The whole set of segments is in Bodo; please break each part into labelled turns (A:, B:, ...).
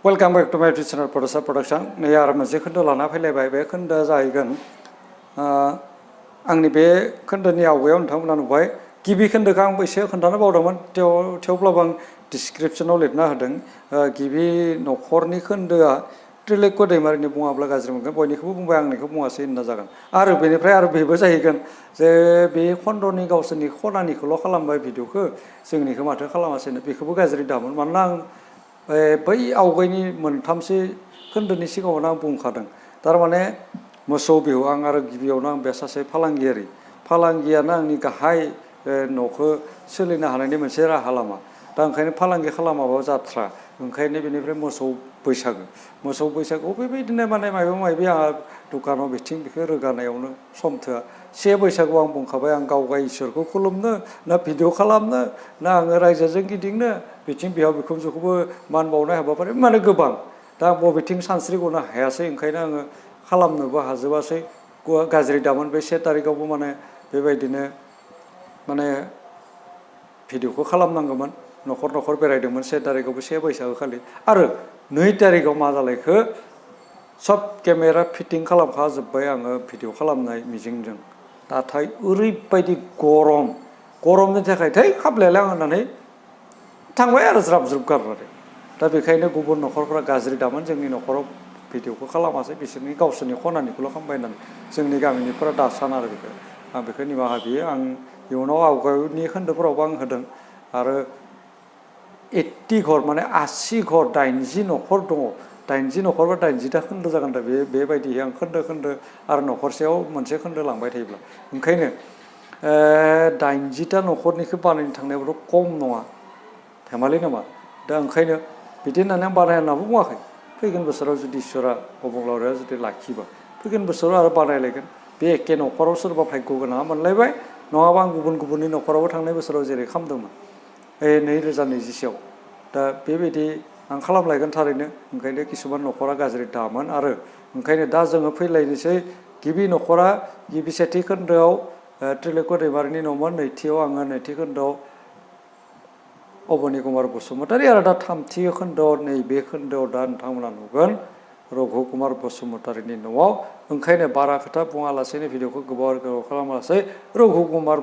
A: वेलकाम बैक टू माय इउटुब चैनल प्रडिउसार प्रडाक्शन नै आरो मोनसे खोन्दो लाना फैलायबाय बे खोन्दोआ जाहैगोन आंनि बे खोन्दोनि आवगायाव नोंथांमोना नुबाय गिबि खोन्दोखौ आं एसे खोन्थानो बावदोंमोन थेवब्लाबो आं डिसक्रिप्शनाव लिरना होदों गिबि नखरनि खोन्दोआ त्रिलोक्य दैमारिनि बुङाब्ला गाज्रि मोनगोन बयनिखौबो बुंबाय आंनिखौ बुङासै होनना जागोन आरो बेनिफ्राय आरो बेबो जाहैगोन जे बे खन्दनि गावसोरनि खनानिखौल' खालामबाय भिडिअखौ जोंनिखौ माथो खालामासैनो बेखौबो गाज्रि दामोन मानोना आं बै आवगायनि मोनथामसो खोन्दोनि सिगाङावनो आं बुंखादों थारमाने मोसौ बिहु आं आरो गिबियावनो आं बे सासे फालांगियानो आंनि गाहाय न'खौ सोलिनो हानायनि मोनसे राहा लामा दा ओंखायनो फालांगि खालामाबा जाथ्रा ओंखायनो बेनिफ्राय मोसौ बैसागु बेबायदिनो माने माबा आंहा दखानाव बिथिं बेखौ रोगानायावनो सम थोआ से बैसागुआव आं बुंखाबाय आं गावगा इसोरखौ खुलुमनो ना भिडिअ खालामनो ना आङो रायजोजों गिदिंनो बिथिं बिहाव बिखुनजोखौबो मान बावनाय हाबाफारि माने गोबां दा बबेथिं सानस्रिगनो हायासै ओंखायनो आङो खालामनोबो हाजोबासै गाज्रि दामोन बे 1 तारिखआवबो माने बेबायदिनो माने भिडिअखौ खालामनांगौमोन न'खर बेरायदोंमोन 1 तारिखआवबो 1 बैसागो खालि आरो 2 तारिखआव मा जालायखो सब केमेरा फिटिं खालामखाजोब्बाय आङो भिडिअ खालामनाय मिजिंजों नाथाय ओरैबायदि गरमनि थाखाय थै खामलायालाय आं होननानै थांबाय आरो ज्राब गारनानै दा बेखायनो गुबुन न'खरफ्रा गाज्रि दामोन जोंनि न'खराव भिडिअखौ खालामासै बिसोरनि गावसोरनि खनानिखौल' खालामबाय होननानै जोंनि गामिनिफोरा दासान आरो आं बेखौ निमाहा बियो आं इयुनाव आवगायनि खोन्दोफोरावबो आं होदों आरो 80 घर माने 80 घर 80 न'खर दङ 80 न'खर बा 80टा खोन्दो जागोन दा बेबायदि आं खोन्दो आरो न'खरसेयाव मोनसे खोन्दो लांबाय थायोब्ला ओंखायनो 80टा न'खरनिखौ बानायनो थांनायाबोथ' खम नङा धेमालि नामा दा ओंखायनो बिदि होननानै आं बानाय होननाबो बुङाखै फैगोन बोसोराव जुदि इसोरा अबंलावरिया जुदि लाखिबा फैगोन बोसोराव आरो बानायलायगोन बे एखे न'खराव सोरबा भाग्य गोनाङा मोनलायबाय नङाबा आं गुबुननि न'खरावबो थांनाय बोसोराव जेरै खालामदोंमोन 2020 दा बेबायदि आं खालामलायगोन थारैनो ओंखायनो किसुमान न'खरा गाज्रि दामोन आरो ओंखायनो दा जोङो फैलायनोसै गिबि न'खरा गिबि सेथि खोन्दोआव त्रिलोक्य दैमारिनि न'मोन नैथियाव आङो नैथि खोन्दोआव अबनि कुमार बसुमतारी आरो दा थामथि खोन्दोआव नैबे खोन्दोआव दा नोंथांमोना नुगोन रघु कुमार बसुमतारीनि न'आव ओंखायनो बारा खोथा बुङालासेनो भिडिअखौ गोबाव खालामालासै रघु कुमार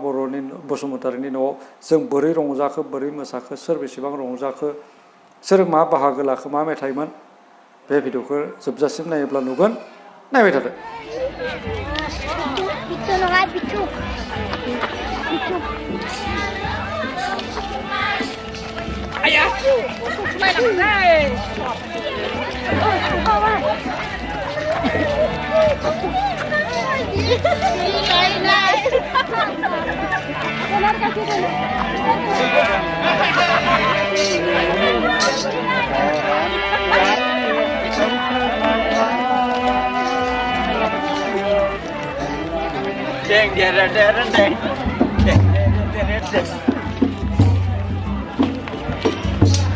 A: बसुमतारीनि न'आव जों बोरै रंजाखो बोरै मोसाखो सोर बेसेबां रंजाखो सोर मा बाहागो लाखो मा मेथाइमोन बे भिडिअखौ जोबजासिम नायोब्ला नुगोन नायबाय थादो
B: Ayah, main apa sih? Deng.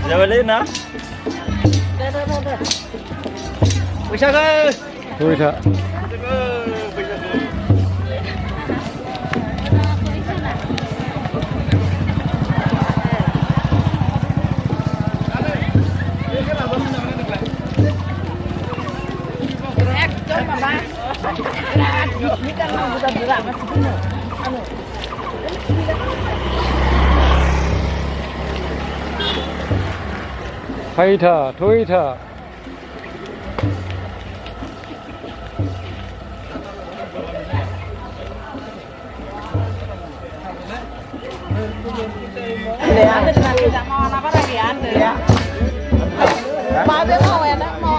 B: Jalan na? Dah. Bisa ke?
A: Bisa. Toita.
B: Anda tidak mau apa lagi Anda ya? Mau dia mau ya, mau.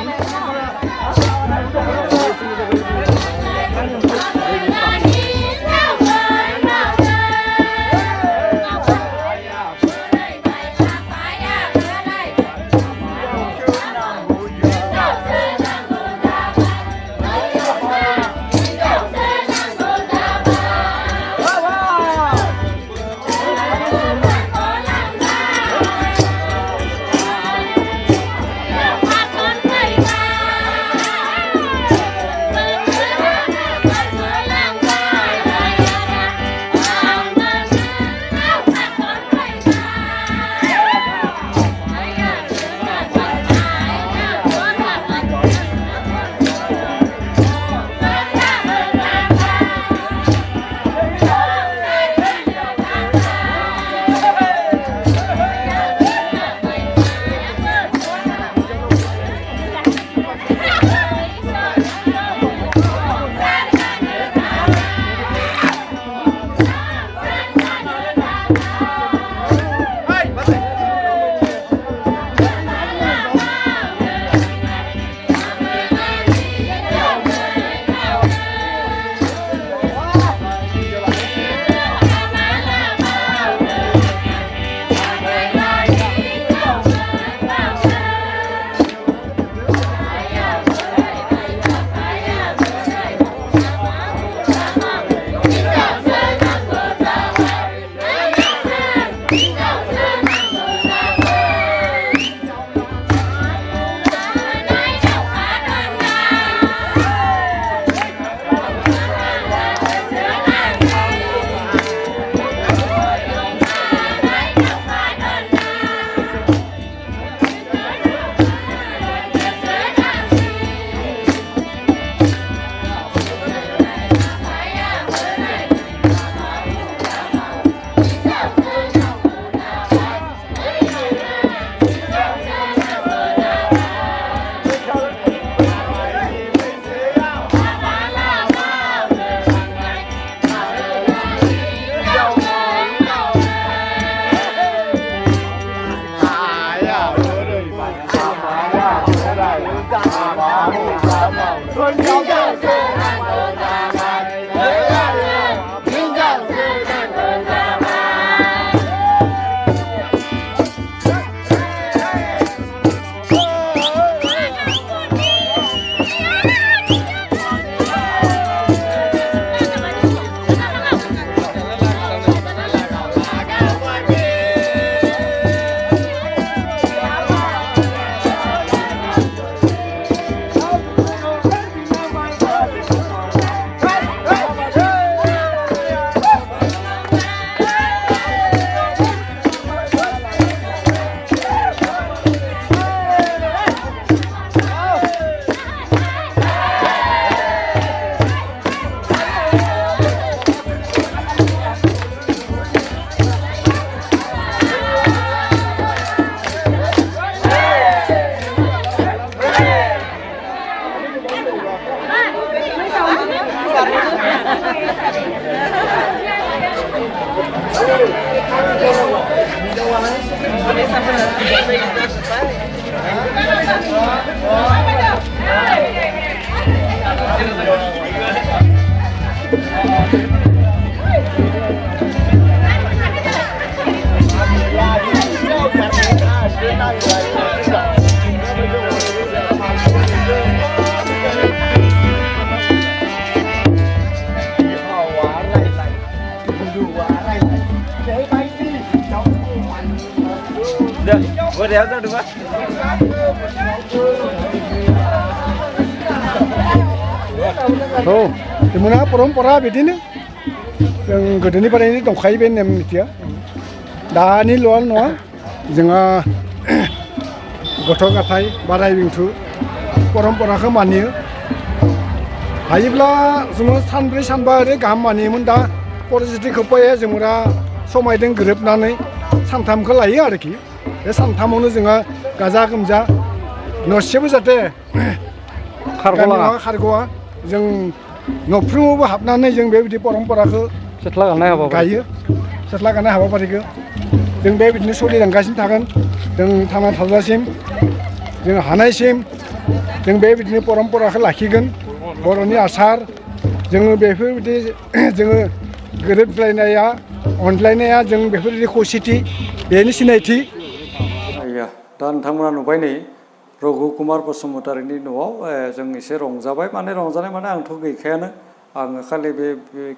C: dia tu dua.
D: Oh, di mana परम्परा बिदिनो जों गोदोनिफ्रायनो दंखायो बे नेम निथिया दानिल' नङा जोंहा गथ' गथाय बाराय बेंथु परम्पराखौ मानियो हायोब्ला जोङो सानब्रै सानबा ओरै गाहाम मानियोमोन दा परिस्थितिखौ फैयो जोंहा समायजों गोरोबनानै सानथामखौ लायो आरोखि बे सानथामावनो जोङो गाजा गोमजा न'सेबो जाहाथे खारग'आ जों न'फ्रोमावबो हाबनानै जों बेबायदि परम्पराखौ
A: सेथ्ला गाननाय हाबाफारि
D: गायो सेथ्ला गाननाय हाबाफारिखौ जों बेबायदिनो सोलिलांगासिनो थागोन जों थांना थाजासिम जों हानायसिम जों बेबायदिनो परम्पराखौ लाखिगोन बर'नि आसार जोङो बेफोरबायदि जोङो गोरोबलायनाया अनलायनाया जों बेफोरबायदि खौसेथि बेनि सिनायथि
A: दा नोंथांमोना नुबाय नै रघु कुमार बसुमतारीनि न'आव जों एसे रंजाबाय माने रंजानाय माने आंथ' गैखायानो आङो खालि बे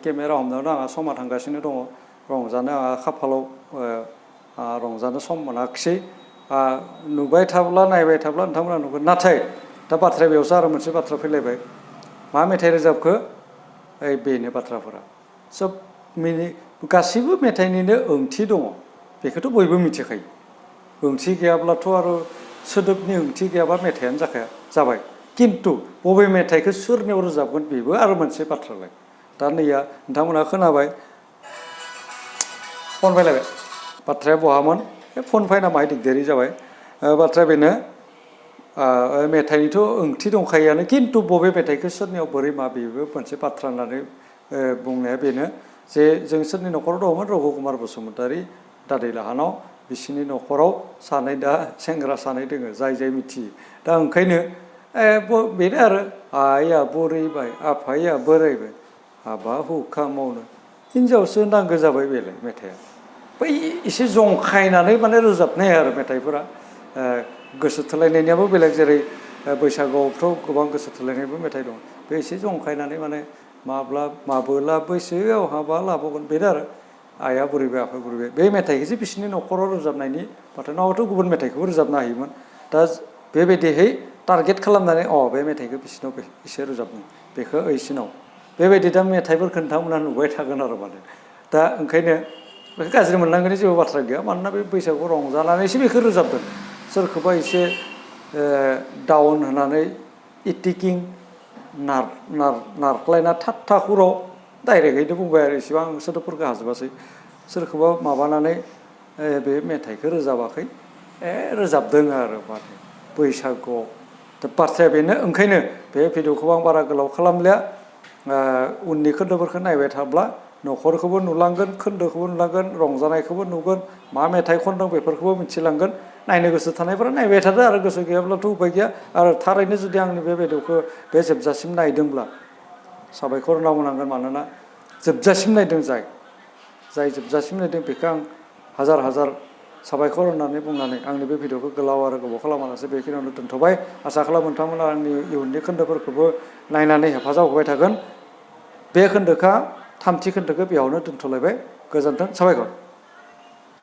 A: केमेरा हमनायावनो आंहा समा थांगासिनो दङ रंजानो आंहा खाफालाव रंजानो सम मोनाखिसै नुबाय थाब्ला नायबाय थाब्ला नोंथांमोना नुगोन नाथाय दा बाथ्राया बेयावसो आरो मोनसे बाथ्रा फैलायबाय मा मेथाइ रोजाबखो बेनो बाथ्राफोरा सब गासैबो मेथाइनिनो ओंथि दङ बेखौथ' बयबो मिथिखायो ओंथि गैयाब्लाथ' आरो सोदोबनि ओंथि गैयाबा मेथाइयानो जाबाय किन्तु बबे मेथाइखौ सोरनियाव रोजाबगोन बेबो आरो मोनसे बाथ्रालाय दा नैया नोंथांमोना खोनाबाय फन फैलायबाय बाथ्राया बहामोन फन फैना माहाय दिगदारि जाबाय बाथ्राया बेनो मेथाइनिथ' ओंथि दंखायोआनो किन्तु बबे मेथाइखौ सोरनियाव बोरै मा बेबो मोनसे बाथ्रा होननानै बुंनाया बेनो जे जों सोरनि न'खराव दङमोन रघु कुमार बसुमतारी दादै लाहानाव बिसिनि न'खराव सानै दा सेंग्रा सानै दोङो जाय मिथियो दा ओंखायनो बेनो आरो आइया बुरैबाय आफाया बोरायबाय हाबा हुखा मावनो हिनजावसो नांगौ जाबाय बेलाय मेथाइआ बै एसे जंखायनानै माने रोजाबनाय आरो मेथाइफोरा गोसो थोलायनायनियाबो बेलेग जेरै बैसागुआवथ' गोबां गोसो थोलायनायबो मेथाइ दं बे एसे जंखायनानै माने माबोला बैसोआव हाबा लाबावगोन बेनो आरो आइया बुरैबाय आफाया बुरैबाय बे मेथाइखौसो बिसोरनि न'खराव रोजाबनायनि बाथ्रा नङाबाथ' गुबुन मेथाइखौबो रोजाबनो हायोमोन दा बेबायदिहै टारगेट खालामनानै बे मेथाइखौ बिसोरनाव एसे रोजाबनो बेखौ ओइसिनाव बेबायदि दा मेथाइफोरखौ नोंथांमोना नुबाय थागोन आरो माने दा ओंखायनो बेखौ गाज्रि मोननांगौनि जेबो बाथ्रा गैया मानोना बे बैसागु रंजानानैसो बेखौ रोजाबदों सोरखौबा एसे डाउन होनानै इटिकिं नारख्लायना थाखुराव डाइरेक्टहैनो बुंबाय आरो इसेबां सोदोबफोरखौ हाजोबासै सोरखौबा माबानानै बे मेथाइखौ रोजाबाखै रोजाबदों आरो माने बैसागुआव दा बाथ्राया बेनो ओंखायनो बे भिडिअखौ आं बारा गोलाव खालामलिया उननि खोन्दोफोरखौ नायबाय थाब्ला न'खरखौबो नुलांगोन खोन्दोखौबो नुलांगोन रंजानायखौबो नुगोन मा मेथाइ खनदों बेफोरखौबो मिथिलांगोन नायनो गोसो थानायफोरा नायबाय थादो आरो गोसो गैयाब्लाथ' उपाय गैया आरो थारैनो जुदि आंनि बे भिडिअखौ बे जोबजासिम नायदोंब्ला साबायखर होना बुंनांगोन मानोना जोबजासिम नायदों जाय जोबजासिम नायदों बेखौ आं हाजार साबायखर होननानै बुंनानै आंनि बे भिडिअखौ गोलाव आरो गोबाव खालामालासे बेखिनियावनो दोनथ'बाय आसा खालामो नोंथांमोना आंनि इयुननि खोन्दोफोरखौबो नायनानै हेफाजाब होबाय थागोन बे खोन्दोखौ थामथि खोन्दोखौ बेयावनो दोनथ'लायबाय गोजोन्थों साबायखर